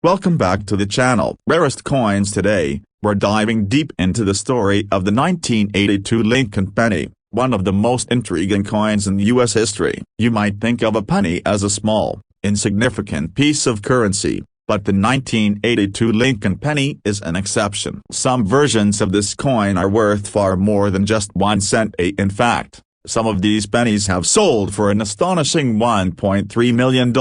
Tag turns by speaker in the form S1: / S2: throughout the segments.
S1: Welcome back to the channel. Rarest coins. Today, we're diving deep into the story of the 1982 Lincoln penny, one of the most intriguing coins in U.S. history. You might think of a penny as a small, insignificant piece of currency, but the 1982 Lincoln penny is an exception. Some versions of this coin are worth far more than just 1 cent. In fact, some of these pennies have sold for an astonishing $1.3 million.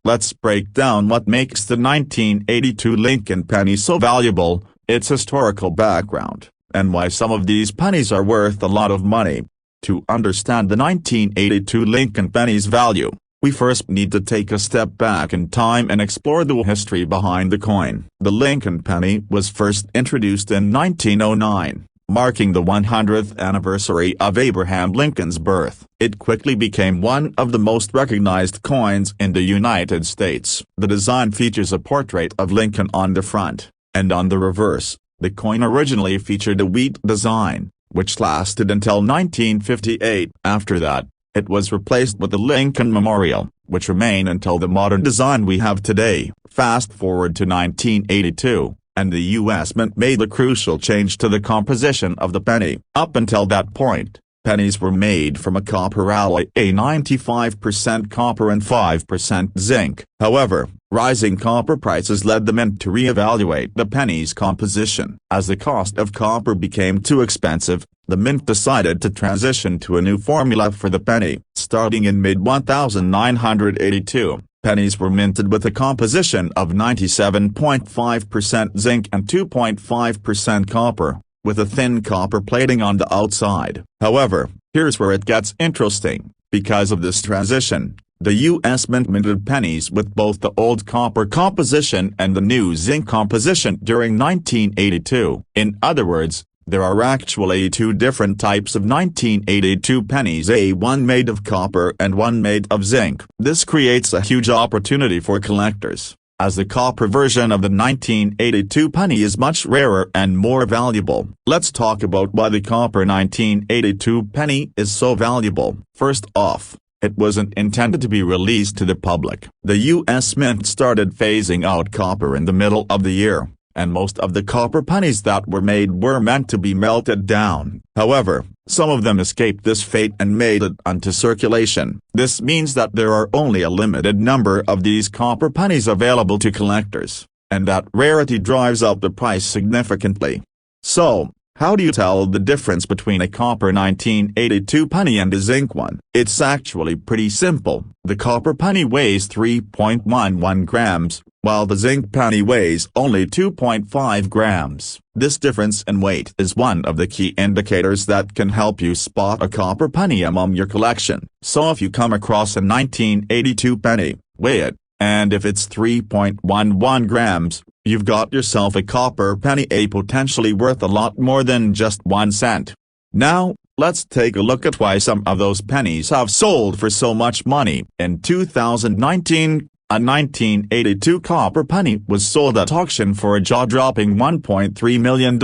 S1: Let's break down what makes the 1982 Lincoln penny so valuable, its historical background, and why some of these pennies are worth a lot of money. To understand the 1982 Lincoln penny's value, we first need to take a step back in time and explore the history behind the coin. The Lincoln penny was first introduced in 1909. Marking the 100th anniversary of Abraham Lincoln's birth. It quickly became one of the most recognized coins in the United States. The design features a portrait of Lincoln on the front, and on the reverse. The coin originally featured a wheat design, which lasted until 1958. After that, it was replaced with the Lincoln Memorial, which remained until the modern design we have today. Fast forward to 1982. And the U.S. Mint made the crucial change to the composition of the penny. Up until that point, pennies were made from a copper alloy, 95% copper and 5% zinc. However, rising copper prices led the mint to re-evaluate the penny's composition. As the cost of copper became too expensive, the mint decided to transition to a new formula for the penny. Starting in mid-1982. Pennies were minted with a composition of 97.5% zinc and 2.5% copper, with a thin copper plating on the outside. However, here's where it gets interesting. Because of this transition, the U.S. Mint minted pennies with both the old copper composition and the new zinc composition during 1982. In other words, there are actually two different types of 1982 pennies, one made of copper and one made of zinc. This creates a huge opportunity for collectors, as the copper version of the 1982 penny is much rarer and more valuable. Let's talk about why the copper 1982 penny is so valuable. First off, it wasn't intended to be released to the public. The U.S. Mint started phasing out copper in the middle of the year, and most of the copper pennies that were made were meant to be melted down. However, some of them escaped this fate and made it onto circulation. This means that there are only a limited number of these copper pennies available to collectors, and that rarity drives up the price significantly. So, how do you tell the difference between a copper 1982 penny and a zinc one? It's actually pretty simple. The copper penny weighs 3.11 grams, while the zinc penny weighs only 2.5 grams. This difference in weight is one of the key indicators that can help you spot a copper penny among your collection. So if you come across a 1982 penny, weigh it, and if it's 3.11 grams, you've got yourself a copper penny, potentially worth a lot more than just 1 cent. Now, let's take a look at why some of those pennies have sold for so much money. In 2019, a 1982 copper penny was sold at auction for a jaw-dropping $1.3 million.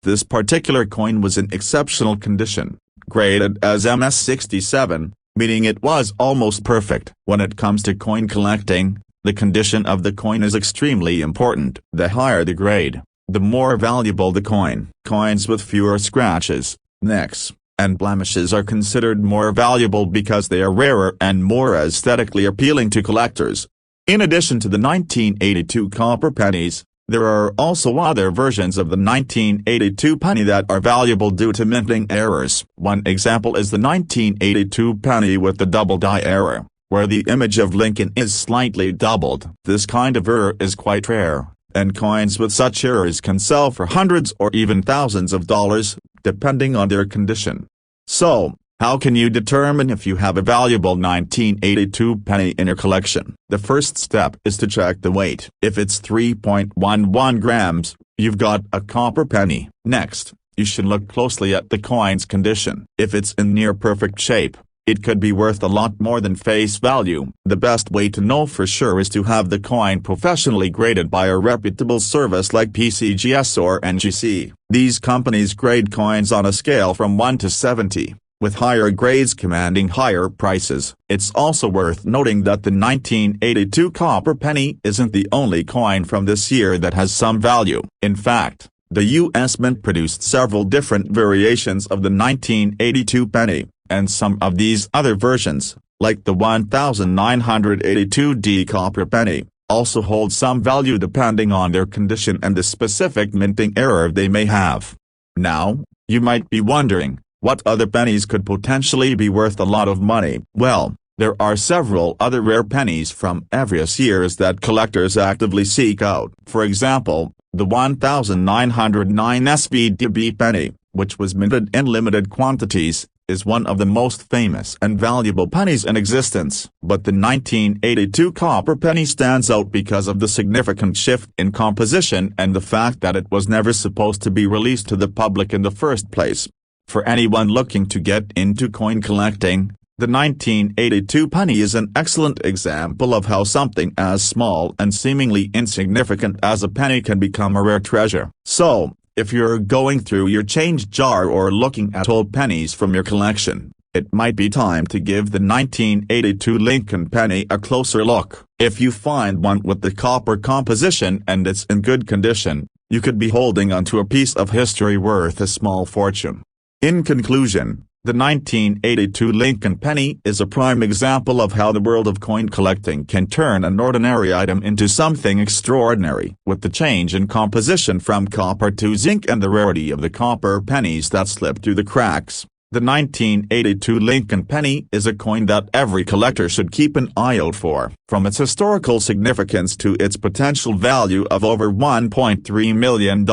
S1: This particular coin was in exceptional condition, graded as MS67, meaning it was almost perfect. When it comes to coin collecting, the condition of the coin is extremely important. The higher the grade, the more valuable the coin. Coins with fewer scratches, nicks, and blemishes are considered more valuable because they are rarer and more aesthetically appealing to collectors. In addition to the 1982 copper pennies, there are also other versions of the 1982 penny that are valuable due to minting errors. One example is the 1982 penny with the double die error, where the image of Lincoln is slightly doubled. This kind of error is quite rare, and coins with such errors can sell for hundreds or even thousands of dollars, depending on their condition. So, how can you determine if you have a valuable 1982 penny in your collection? The first step is to check the weight. If it's 3.11 grams, you've got a copper penny. Next, you should look closely at the coin's condition. If it's in near perfect shape, it could be worth a lot more than face value. The best way to know for sure is to have the coin professionally graded by a reputable service like PCGS or NGC. These companies grade coins on a scale from 1 to 70. with higher grades commanding higher prices. It's also worth noting that the 1982 copper penny isn't the only coin from this year that has some value. In fact, the U.S. Mint produced several different variations of the 1982 penny, and some of these other versions, like the 1982D copper penny, also hold some value depending on their condition and the specific minting error they may have. Now, you might be wondering, what other pennies could potentially be worth a lot of money? Well, there are several other rare pennies from previous years that collectors actively seek out. For example, the 1909 SVDB penny, which was minted in limited quantities, is one of the most famous and valuable pennies in existence. But the 1982 copper penny stands out because of the significant shift in composition and the fact that it was never supposed to be released to the public in the first place. For anyone looking to get into coin collecting, the 1982 penny is an excellent example of how something as small and seemingly insignificant as a penny can become a rare treasure. So, if you're going through your change jar or looking at old pennies from your collection, it might be time to give the 1982 Lincoln penny a closer look. If you find one with the copper composition and it's in good condition, you could be holding onto a piece of history worth a small fortune. In conclusion, the 1982 Lincoln penny is a prime example of how the world of coin collecting can turn an ordinary item into something extraordinary. With the change in composition from copper to zinc and the rarity of the copper pennies that slip through the cracks, the 1982 Lincoln penny is a coin that every collector should keep an eye out for. From its historical significance to its potential value of over $1.3 million,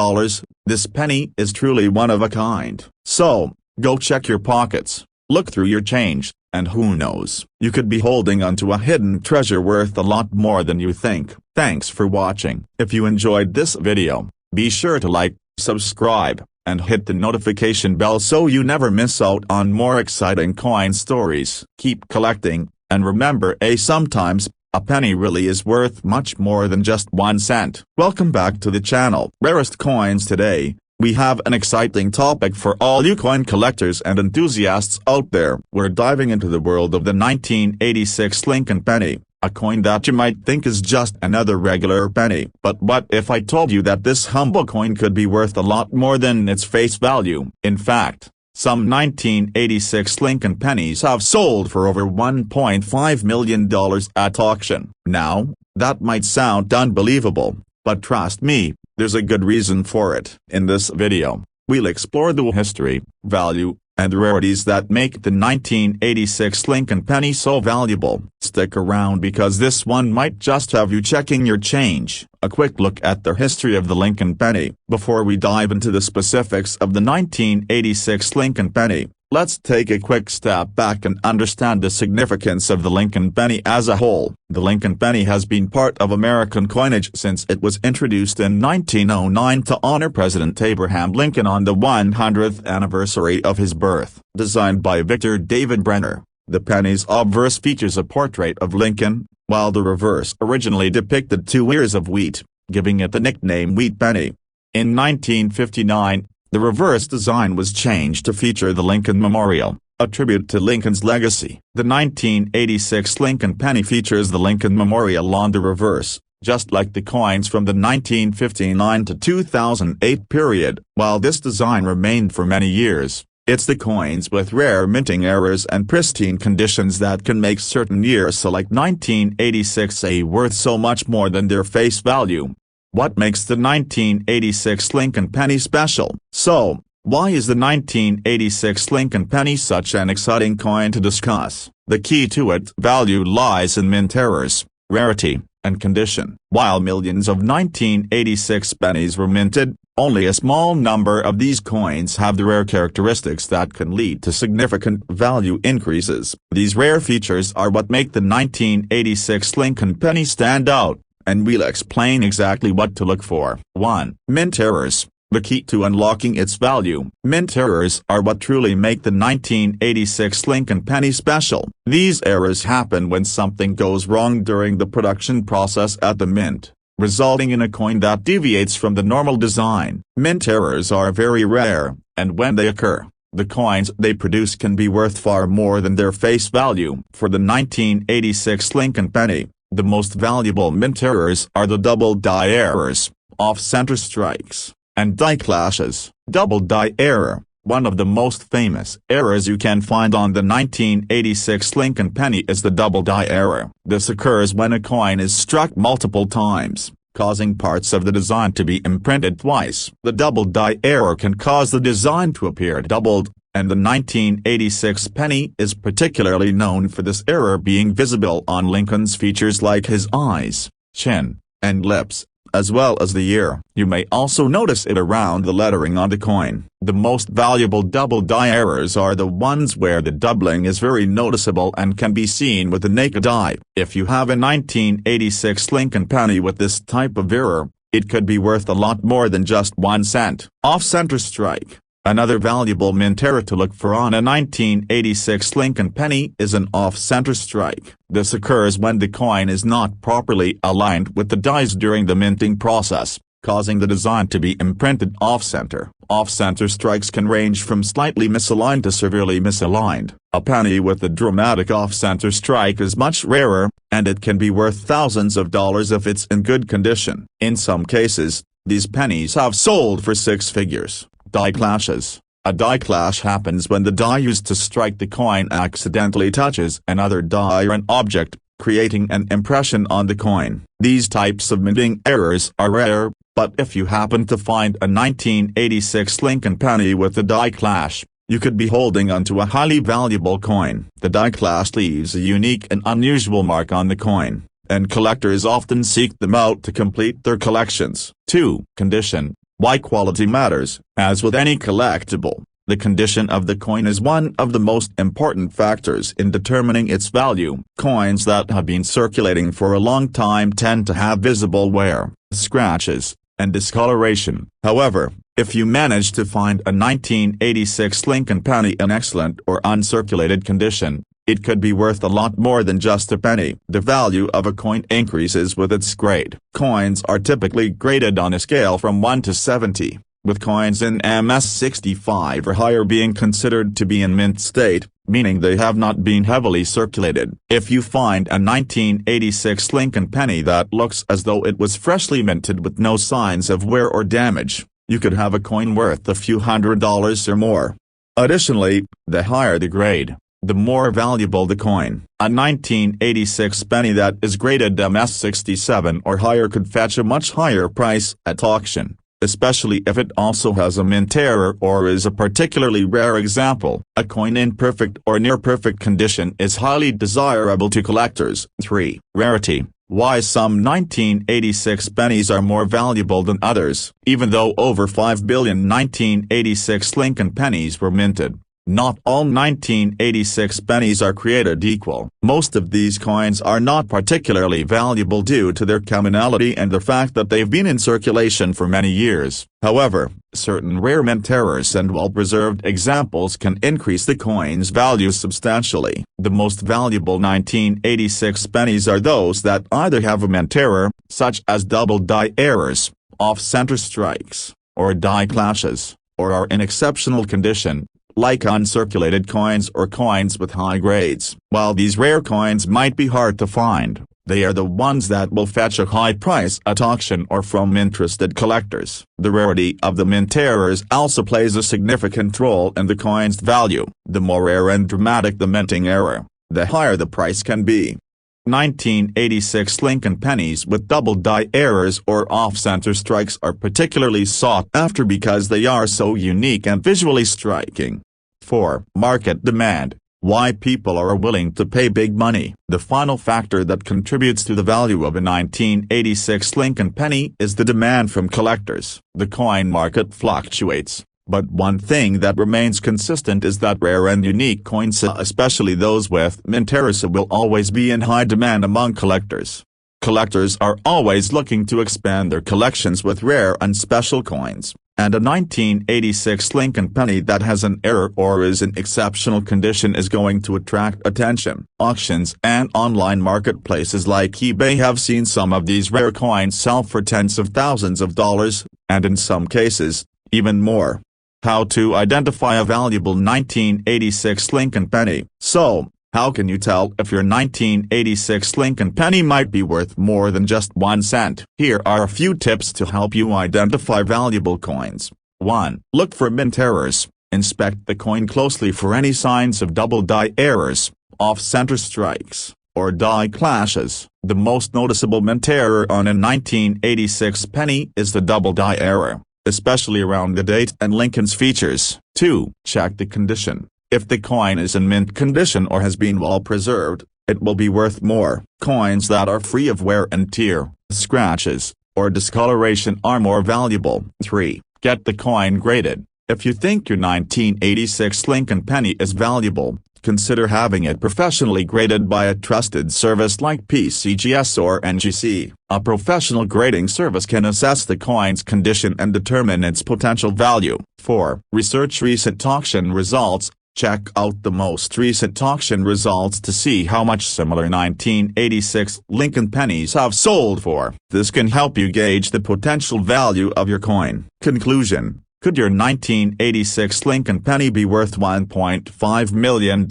S1: this penny is truly one of a kind. So, go check your pockets, look through your change, and who knows, you could be holding onto a hidden treasure worth a lot more than you think. Thanks for watching. If you enjoyed this video, be sure to like, subscribe, and hit the notification bell so you never miss out on more exciting coin stories. Keep collecting, and remember, sometimes a penny really is worth much more than just 1 cent. Welcome back to the channel. Rarest coins. Today, we have an exciting topic for all you coin collectors and enthusiasts out there. We're diving into the world of the 1986 Lincoln penny, a coin that you might think is just another regular penny. But what if I told you that this humble coin could be worth a lot more than its face value? In fact, some 1986 Lincoln pennies have sold for over $1.5 million at auction. Now, that might sound unbelievable, but trust me, there's a good reason for it. In this video, we'll explore the history, value, and rarities that make the 1986 Lincoln penny so valuable. Stick around because this one might just have you checking your change. A quick look at the history of the Lincoln penny. Before we dive into the specifics of the 1986 Lincoln penny, let's take a quick step back and understand the significance of the Lincoln penny as a whole. The Lincoln penny has been part of American coinage since it was introduced in 1909 to honor President Abraham Lincoln on the 100th anniversary of his birth. Designed by Victor David Brenner, the penny's obverse features a portrait of Lincoln, while the reverse originally depicted 2 ears of wheat, giving it the nickname Wheat Penny. In 1959, the reverse design was changed to feature the Lincoln Memorial, a tribute to Lincoln's legacy. The 1986 Lincoln penny features the Lincoln Memorial on the reverse, just like the coins from the 1959 to 2008 period. While this design remained for many years, it's the coins with rare minting errors and pristine conditions that can make certain years like 1986 worth so much more than their face value. What makes the 1986 Lincoln penny special? So, why is the 1986 Lincoln penny such an exciting coin to discuss? The key to its value lies in mint errors, rarity, and condition. While millions of 1986 pennies were minted, only a small number of these coins have the rare characteristics that can lead to significant value increases. These rare features are what make the 1986 Lincoln penny stand out, and we'll explain exactly what to look for. 1. Mint errors. The key to unlocking its value. Mint errors are what truly make the 1986 Lincoln penny special. These errors happen when something goes wrong during the production process at the mint, resulting in a coin that deviates from the normal design. Mint errors are very rare, and when they occur, The coins they produce can be worth far more than their face value. For the 1986 Lincoln penny, the most valuable mint errors are the double die errors, off-center strikes, and die clashes. Double die error. One of the most famous errors you can find on the 1986 Lincoln penny is the double die error. This occurs when a coin is struck multiple times, causing parts of the design to be imprinted twice. The double die error can cause the design to appear doubled, and the 1986 penny is particularly known for this error being visible on Lincoln's features like his eyes, chin, and lips, as well as the ear. You may also notice it around the lettering on the coin. The most valuable double die errors are the ones where the doubling is very noticeable and can be seen with the naked eye. If you have a 1986 Lincoln penny with this type of error, it could be worth a lot more than just 1 cent. Off-center strike. Another valuable mint error to look for on a 1986 Lincoln penny is an off-center strike. This occurs when the coin is not properly aligned with the dies during the minting process, causing the design to be imprinted off-center. Off-center strikes can range from slightly misaligned to severely misaligned. A penny with a dramatic off-center strike is much rarer, and it can be worth thousands of dollars if it's in good condition. In some cases, these pennies have sold for 6 figures. Die clashes. A die clash happens when the die used to strike the coin accidentally touches another die or an object, creating an impression on the coin. These types of minting errors are rare, but if you happen to find a 1986 Lincoln penny with a die clash, you could be holding onto a highly valuable coin. The die clash leaves a unique and unusual mark on the coin, and collectors often seek them out to complete their collections. 2. Condition. Why quality matters. As with any collectible, the condition of the coin is one of the most important factors in determining its value. Coins that have been circulating for a long time tend to have visible wear, scratches, and discoloration. However, if you manage to find a 1986 Lincoln penny in excellent or uncirculated condition, it could be worth a lot more than just a penny. The value of a coin increases with its grade. Coins are typically graded on a scale from 1 to 70, with coins in MS65 or higher being considered to be in mint state, meaning they have not been heavily circulated. If you find a 1986 Lincoln penny that looks as though it was freshly minted with no signs of wear or damage, you could have a coin worth a few $100s or more. Additionally, the higher the grade, the more valuable the coin. A 1986 penny that is graded MS67 or higher could fetch a much higher price at auction, especially if it also has a mint error or is a particularly rare example. A coin in perfect or near-perfect condition is highly desirable to collectors. 3. Rarity. Why some 1986 pennies are more valuable than others. Even though over 5 billion 1986 Lincoln pennies were minted, not all 1986 pennies are created equal. Most of these coins are not particularly valuable due to their commonality and the fact that they've been in circulation for many years. However, certain rare mint errors and well-preserved examples can increase the coin's value substantially. The most valuable 1986 pennies are those that either have a mint error, such as double die errors, off-center strikes, or die clashes, or are in exceptional condition, like uncirculated coins or coins with high grades. While these rare coins might be hard to find, they are the ones that will fetch a high price at auction or from interested collectors. The rarity of the mint errors also plays a significant role in the coin's value. The more rare and dramatic the minting error, the higher the price can be. 1986 Lincoln pennies with double die errors or off-center strikes are particularly sought after because they are so unique and visually striking. 4. Market demand. Why people are willing to pay big money. The final factor that contributes to the value of a 1986 Lincoln penny is the demand from collectors. The coin market fluctuates, but one thing that remains consistent is that rare and unique coins, especially those with mint errors, will always be in high demand among collectors. Collectors are always looking to expand their collections with rare and special coins, and a 1986 Lincoln penny that has an error or is in exceptional condition is going to attract attention. Auctions and online marketplaces like eBay have seen some of these rare coins sell for tens of thousands of dollars, and in some cases, even more. How to identify a valuable 1986 Lincoln penny. So, how can you tell if your 1986 Lincoln penny might be worth more than just 1 cent? Here are a few tips to help you identify valuable coins. 1. Look for mint errors. Inspect the coin closely for any signs of double die errors, off-center strikes, or die clashes. The most noticeable mint error on a 1986 penny is the double die error, especially around the date and Lincoln's features. 2. Check the condition. If the coin is in mint condition or has been well preserved, it will be worth more. Coins that are free of wear and tear, scratches, or discoloration are more valuable. 3. Get the coin graded. If you think your 1986 Lincoln penny is valuable, consider having it professionally graded by a trusted service like PCGS or NGC. A professional grading service can assess the coin's condition and determine its potential value. 4. Research recent auction results. Check out the most recent auction results to see how much similar 1986 Lincoln pennies have sold for. This can help you gauge the potential value of your coin. Conclusion. Could your 1986 Lincoln penny be worth $1.5 million?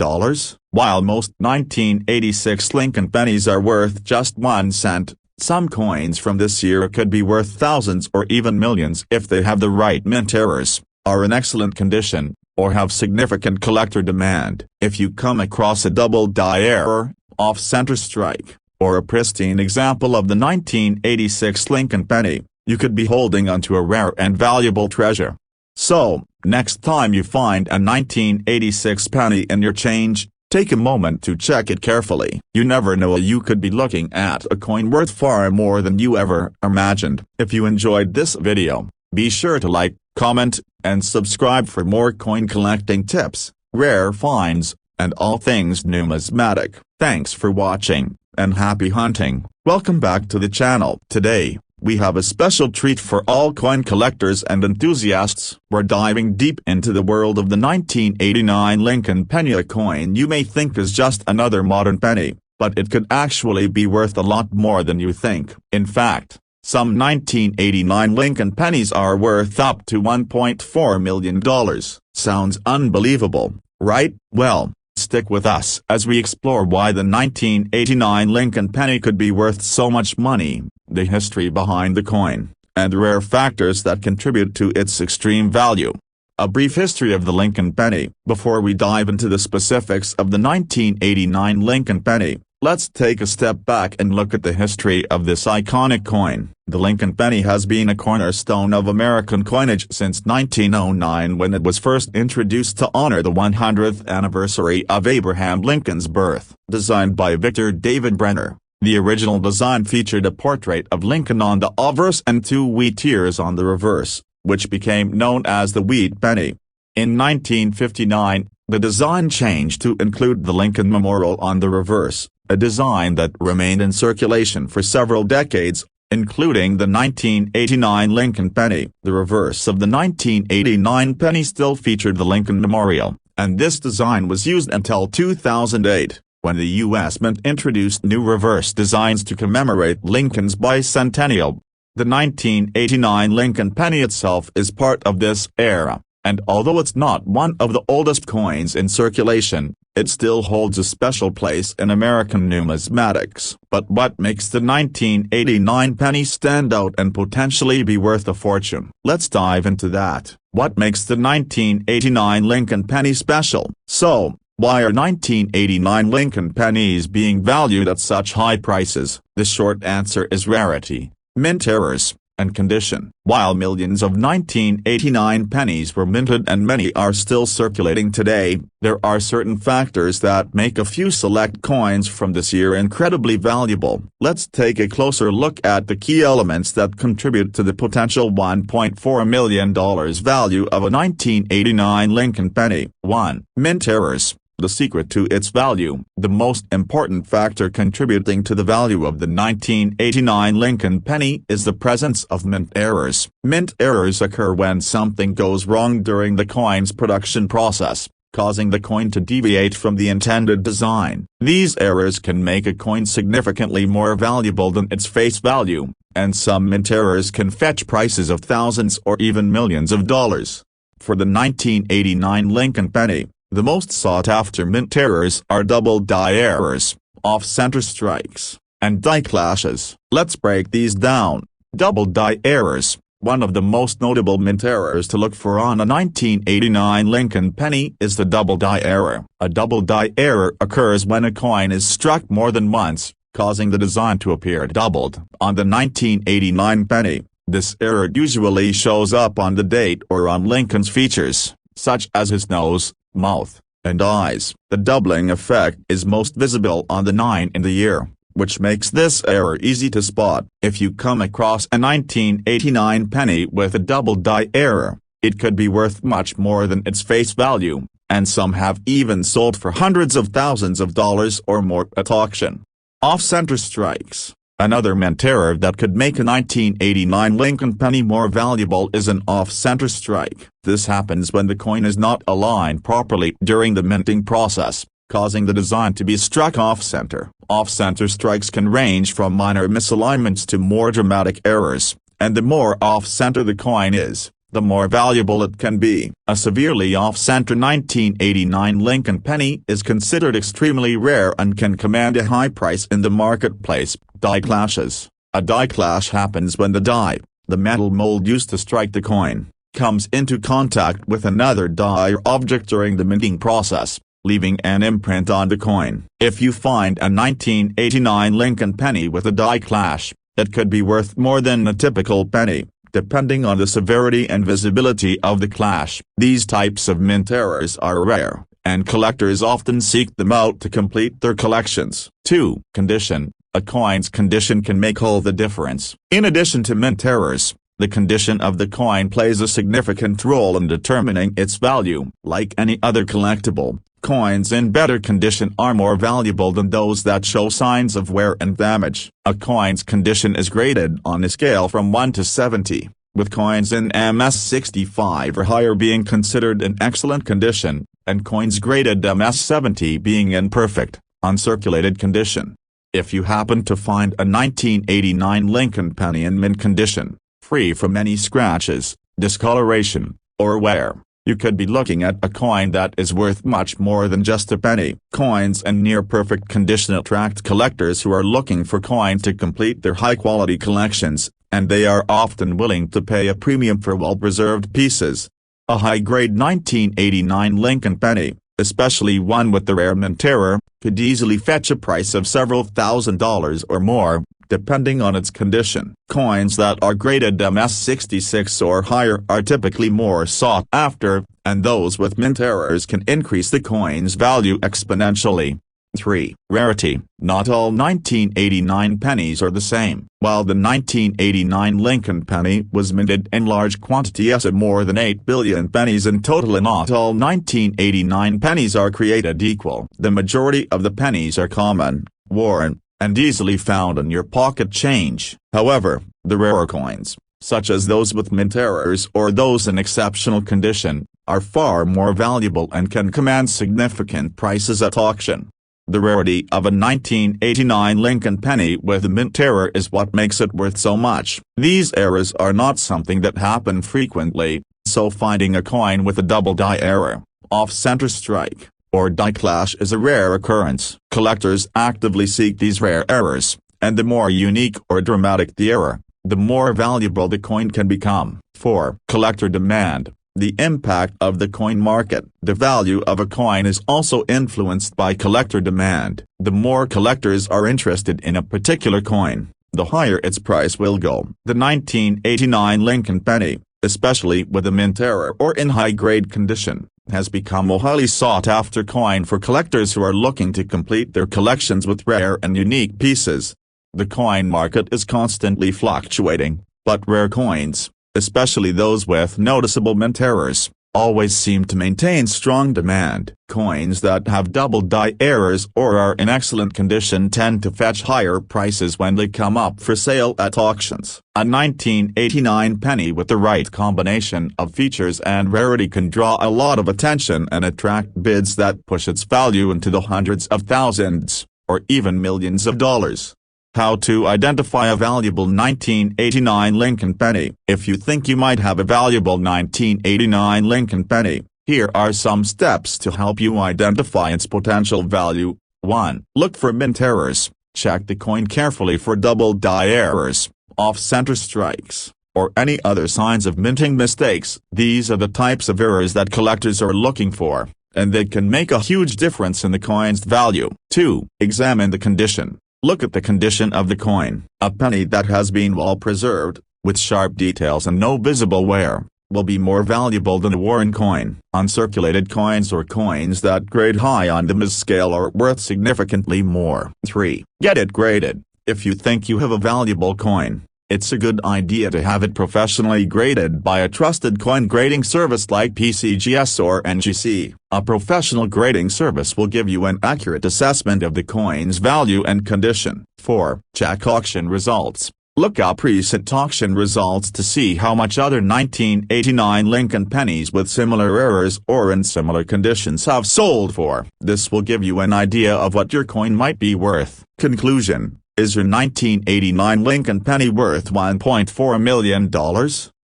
S1: While most 1986 Lincoln pennies are worth just 1 cent, some coins from this year could be worth thousands or even millions if they have the right mint errors, are in excellent condition, or have significant collector demand. If you come across a double die error, off-center strike, or a pristine example of the 1986 Lincoln penny, you could be holding onto a rare and valuable treasure. So, next time you find a 1986 penny in your change, take a moment to check it carefully. You never know, you could be looking at a coin worth far more than you ever imagined. If you enjoyed this video, be sure to like, comment, and subscribe for more coin collecting tips, rare finds, and all things numismatic. Thanks for watching, and happy hunting. Welcome back to the channel. Today, we have a special treat for all coin collectors and enthusiasts. We're diving deep into the world of the 1989 Lincoln penny, a coin you may think is just another modern penny, but it could actually be worth a lot more than you think. In fact, some 1989 Lincoln pennies are worth up to $1.4 million. Sounds unbelievable, right? Well, stick with us as we explore why the 1989 Lincoln penny could be worth so much money, the history behind the coin, and rare factors that contribute to its extreme value. A brief history of the Lincoln penny. Before we dive into the specifics of the 1989 Lincoln penny, let's take a step back and look at the history of this iconic coin. The Lincoln penny has been a cornerstone of American coinage since 1909, when it was first introduced to honor the 100th anniversary of Abraham Lincoln's birth. Designed by Victor David Brenner, the original design featured a portrait of Lincoln on the obverse and 2 wheat ears on the reverse, which became known as the wheat penny. In 1959, the design changed to include the Lincoln Memorial on the reverse, a design that remained in circulation for several decades, including the 1989 Lincoln penny. The reverse of the 1989 penny still featured the Lincoln Memorial, and this design was used until 2008, when the U.S. Mint introduced new reverse designs to commemorate Lincoln's bicentennial. The 1989 Lincoln penny itself is part of this era, and although it's not one of the oldest coins in circulation, it still holds a special place in American numismatics. But what makes the 1989 penny stand out and potentially be worth a fortune? Let's dive into that. What makes the 1989 Lincoln penny special? So, why are 1989 Lincoln pennies being valued at such high prices? The short answer is rarity, mint errors, and condition. While millions of 1989 pennies were minted and many are still circulating today, there are certain factors that make a few select coins from this year incredibly valuable. Let's take a closer look at the key elements that contribute to the potential $1.4 million value of a 1989 Lincoln penny. 1. Mint errors. The secret to its value. The most important factor contributing to the value of the 1989 Lincoln penny is the presence of mint errors. Mint errors occur when something goes wrong during the coin's production process, causing the coin to deviate from the intended design. These errors can make a coin significantly more valuable than its face value, and some mint errors can fetch prices of thousands or even millions of dollars. For the 1989 Lincoln penny, the most sought-after mint errors are double die errors, off-center strikes, and die clashes. Let's break these down. Double die errors. One of the most notable mint errors to look for on a 1989 Lincoln penny is the double die error. A double die error occurs when a coin is struck more than once, causing the design to appear doubled. On the 1989 penny, this error usually shows up on the date or on Lincoln's features, such as his nose, mouth, and eyes. The doubling effect is most visible on the 9 in the year, which makes this error easy to spot. If you come across a 1989 penny with a double die error, it could be worth much more than its face value, and some have even sold for hundreds of thousands of dollars or more at auction. Off-center strikes. Another mint error that could make a 1989 Lincoln penny more valuable is an off-center strike. This happens when the coin is not aligned properly during the minting process, causing the design to be struck off-center. Off-center strikes can range from minor misalignments to more dramatic errors, and the more off-center the coin is, the more valuable it can be. A severely off-center 1989 Lincoln penny is considered extremely rare and can command a high price in the marketplace. Die clashes. A die clash happens when the die, the metal mold used to strike the coin, comes into contact with another die or object during the minting process, leaving an imprint on the coin. If you find a 1989 Lincoln penny with a die clash, it could be worth more than a typical penny, depending on the severity and visibility of the clash. These types of mint errors are rare, and collectors often seek them out to complete their collections. 2. Condition. A coin's condition can make all the difference. In addition to mint errors, the condition of the coin plays a significant role in determining its value. Like any other collectible, coins in better condition are more valuable than those that show signs of wear and damage. A coin's condition is graded on a scale from 1 to 70, with coins in MS65 or higher being considered in excellent condition, and coins graded MS70 being in perfect, uncirculated condition. If you happen to find a 1989 Lincoln penny in mint condition, free from any scratches, discoloration, or wear, you could be looking at a coin that is worth much more than just a penny. Coins in near-perfect condition attract collectors who are looking for coins to complete their high-quality collections, and they are often willing to pay a premium for well-preserved pieces. A high-grade 1989 Lincoln penny, especially one with the rare mint error, could easily fetch a price of several $1,000s or more, depending on its condition. Coins that are graded MS66 or higher are typically more sought after, and those with mint errors can increase the coin's value exponentially. 3. Rarity. Not all 1989 pennies are the same. While the 1989 Lincoln penny was minted in large quantities of more than 8 billion pennies in total, not all 1989 pennies are created equal. The majority of the pennies are common, worn, and easily found in your pocket change. However, the rarer coins, such as those with mint errors or those in exceptional condition, are far more valuable and can command significant prices at auction. The rarity of a 1989 Lincoln penny with a mint error is what makes it worth so much. These errors are not something that happen frequently, so finding a coin with a double die error, off-center strike, or die clash is a rare occurrence. Collectors actively seek these rare errors, and the more unique or dramatic the error, the more valuable the coin can become. 4. Collector demand. The impact of the coin market. The value of a coin is also influenced by collector demand. The more collectors are interested in a particular coin, the higher its price will go. The 1989 Lincoln penny, especially with a mint error or in high-grade condition, has become a highly sought-after coin for collectors who are looking to complete their collections with rare and unique pieces. The coin market is constantly fluctuating, but rare coins, especially those with noticeable mint errors, always seem to maintain strong demand. Coins that have double die errors or are in excellent condition tend to fetch higher prices when they come up for sale at auctions. A 1989 penny with the right combination of features and rarity can draw a lot of attention and attract bids that push its value into the hundreds of thousands, or even millions of dollars. How to identify a valuable 1989 Lincoln penny. If you think you might have a valuable 1989 Lincoln penny, here are some steps to help you identify its potential value. 1. Look for mint errors. Check the coin carefully for double die errors, off-center strikes, or any other signs of minting mistakes. These are the types of errors that collectors are looking for, and they can make a huge difference in the coin's value. 2. Examine the condition. Look at the condition of the coin. A penny that has been well preserved, with sharp details and no visible wear, will be more valuable than a worn coin. Uncirculated coins or coins that grade high on the ms scale are worth significantly more. 3. Get it graded. If you think you have a valuable coin, it's a good idea to have it professionally graded by a trusted coin grading service like PCGS or NGC. A professional grading service will give you an accurate assessment of the coin's value and condition. 4. Check auction results. Look up recent auction results to see how much other 1989 Lincoln pennies with similar errors or in similar conditions have sold for. This will give you an idea of what your coin might be worth. Conclusion: is your 1989 Lincoln penny worth $1.4 million?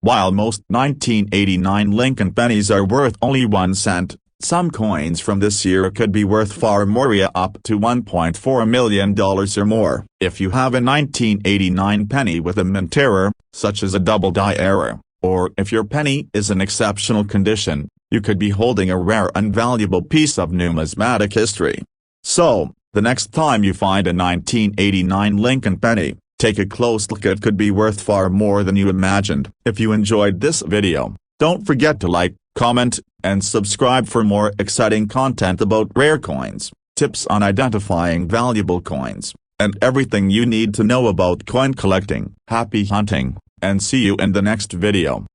S1: While most 1989 Lincoln pennies are worth only 1 cent, some coins from this year could be worth far more, up to $1.4 million or more. If you have a 1989 penny with a mint error, such as a double die error, or if your penny is in exceptional condition, you could be holding a rare and valuable piece of numismatic history. So, the next time you find a 1989 Lincoln penny, take a close look. It could be worth far more than you imagined. If you enjoyed this video, don't forget to like, comment, and subscribe for more exciting content about rare coins, tips on identifying valuable coins, and everything you need to know about coin collecting. Happy hunting, and see you in the next video.